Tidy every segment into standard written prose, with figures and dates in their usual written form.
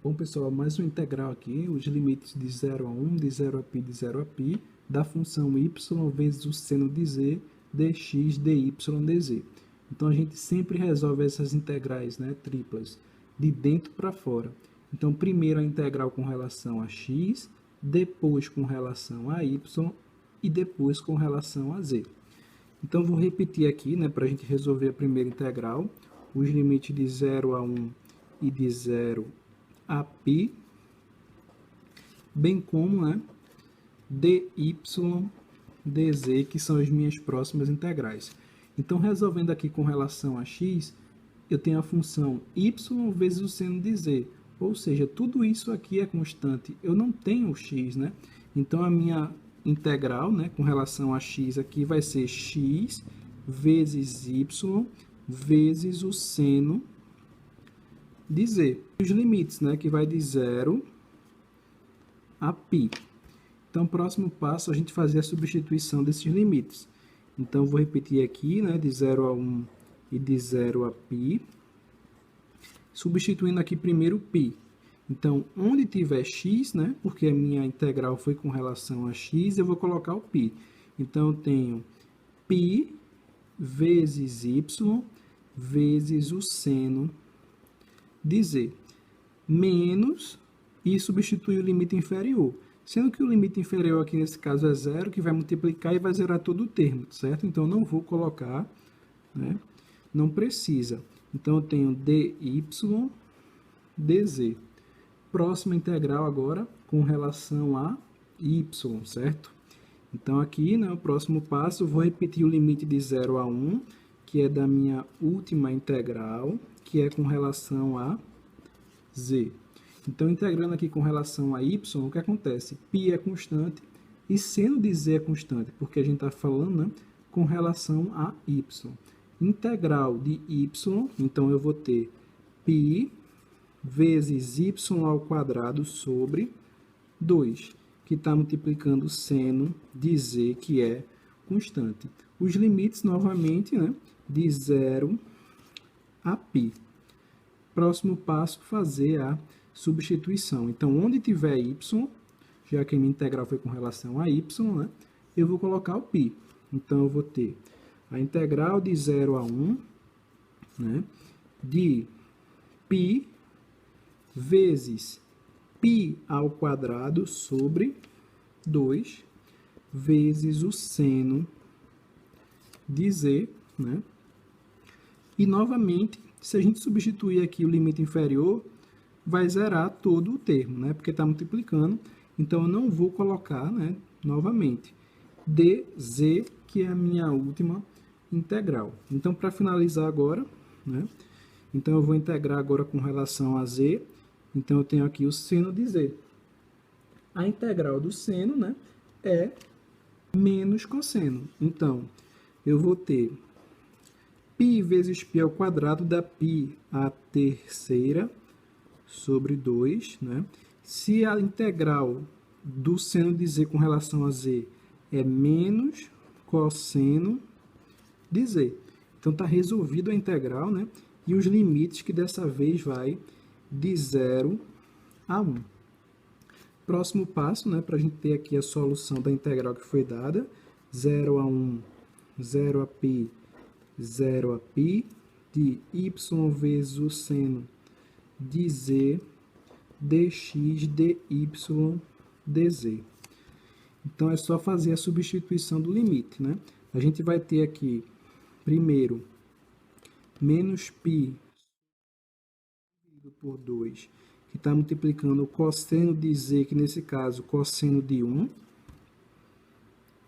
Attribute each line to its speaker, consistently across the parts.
Speaker 1: Bom, pessoal, mais uma integral aqui, os limites de 0 a 1, de 0 a π, de 0 a π, da função y vezes o seno de z, dx, dy, dz. Então, a gente sempre resolve essas integrais, né, triplas, de dentro para fora. Então, primeiro a integral com relação a x, depois com relação a y e depois com relação a z. Então, vou repetir aqui, né, para a gente resolver a primeira integral, os limites de 0 a 1 e de 0 a π, bem como, né, dy, dz, que são as minhas próximas integrais. Então, resolvendo aqui com relação a x, eu tenho a função y vezes o seno de z, ou seja, tudo isso aqui é constante, eu não tenho o x, né? Então, a minha integral, né, com relação a x aqui vai ser x vezes y vezes o seno de z. Os limites, né, que vai de 0 a π. Então, o próximo passo é a gente fazer a substituição desses limites. Então, vou repetir aqui, né, de 0 a 1 e de 0 a π, substituindo aqui primeiro π. Então, onde tiver x, né, porque a minha integral foi com relação a x, eu vou colocar o π. Então, eu tenho π vezes y vezes o seno de z, menos, e substituir o limite inferior. Sendo que o limite inferior aqui nesse caso é 0, que vai multiplicar e vai zerar todo o termo, certo? Então, não vou colocar, né? Não precisa. Então, eu tenho dy dz. Próxima integral agora com relação a y, certo? Então, aqui, né, o próximo passo, eu vou repetir o limite de 0 a 1, que é da minha última integral, que é com relação a z. Então, integrando aqui com relação a y, o que acontece? Π é constante e seno de z é constante, porque a gente está falando, né, com relação a y. Integral de y, então eu vou ter π vezes y ao quadrado sobre 2, que está multiplicando o seno de z, que é constante. Os limites, novamente, né, de 0 a π. Próximo passo, fazer a substituição. Então, onde tiver y, já que a minha integral foi com relação a y, né, eu vou colocar o π. Então, eu vou ter a integral de 0 a 1, né, de π vezes π ao quadrado sobre 2 vezes o seno de z, né? E, novamente, se a gente substituir aqui o limite inferior, vai zerar todo o termo, né? Porque está multiplicando. Então, eu não vou colocar, né, novamente, dz, que é a minha última integral. Então, para finalizar agora, né, então eu vou integrar agora com relação a z. Então, eu tenho aqui o seno de z. A integral do seno, né, é menos cosseno. Então, eu vou ter π vezes π ao quadrado dá π à terceira sobre 2. Né? Se a integral do seno de z com relação a z é menos cosseno de z. Então, está resolvido a integral, né? E os limites que dessa vez vai de 0 a 1. Próximo passo, né, para a gente ter aqui a solução da integral que foi dada, 0 a 1, 0 a π, 0 a π, de y vezes o seno de z, dx, dy, dz. Então, é só fazer a substituição do limite, né? A gente vai ter aqui, primeiro, menos π por 2, que está multiplicando o cosseno de z, que nesse caso, cosseno de 1.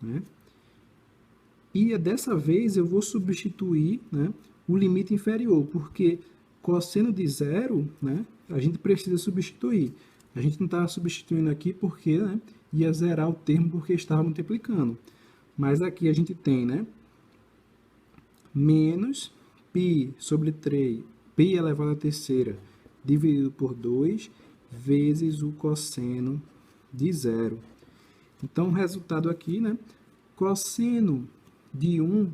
Speaker 1: Né? E dessa vez eu vou substituir, né, o limite inferior, porque cosseno de 0, né, a gente precisa substituir. A gente não está substituindo aqui porque, né, ia zerar o termo porque estava multiplicando. Mas aqui a gente tem, né, menos π sobre 3, π elevado à terceira, dividido por 2, vezes o cosseno de 0. Então, o resultado aqui, né, cosseno de 1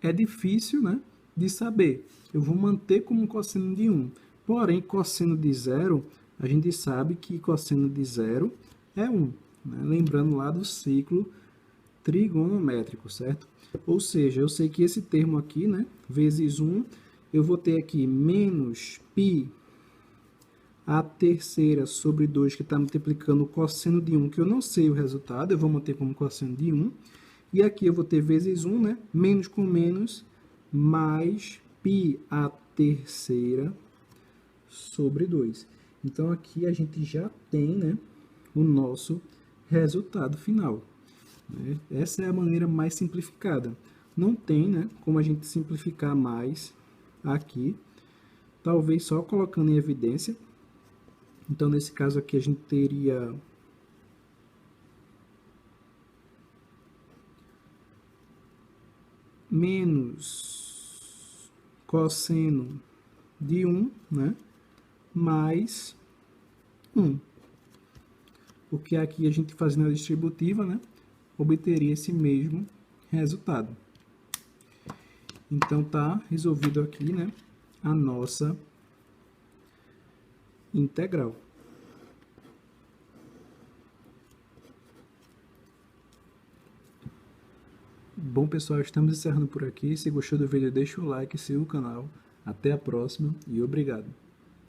Speaker 1: é difícil, né, de saber. Eu vou manter como cosseno de 1, Porém, cosseno de zero, a gente sabe que cosseno de zero é 1. Né? Lembrando lá do ciclo trigonométrico, certo? Ou seja, eu sei que esse termo aqui, né, vezes 1, eu vou ter aqui menos π a terceira sobre 2, que está multiplicando o cosseno de 1, que eu não sei o resultado, eu vou manter como cosseno de 1. E aqui eu vou ter vezes 1, né? Menos com menos, mais π a terceira sobre 2. Então, aqui a gente já tem, né, o nosso resultado final. Né? Essa é a maneira mais simplificada. Não tem, né, como a gente simplificar mais aqui, talvez só colocando em evidência. Então, nesse caso aqui, a gente teria menos cosseno de 1, né, mais 1. Porque aqui a gente fazendo a distributiva, né, obteria esse mesmo resultado. Então, tá resolvido aqui, né, a nossa integral. Bom, pessoal, estamos encerrando por aqui. Se gostou do vídeo, deixa o like e siga o canal. Até a próxima e obrigado.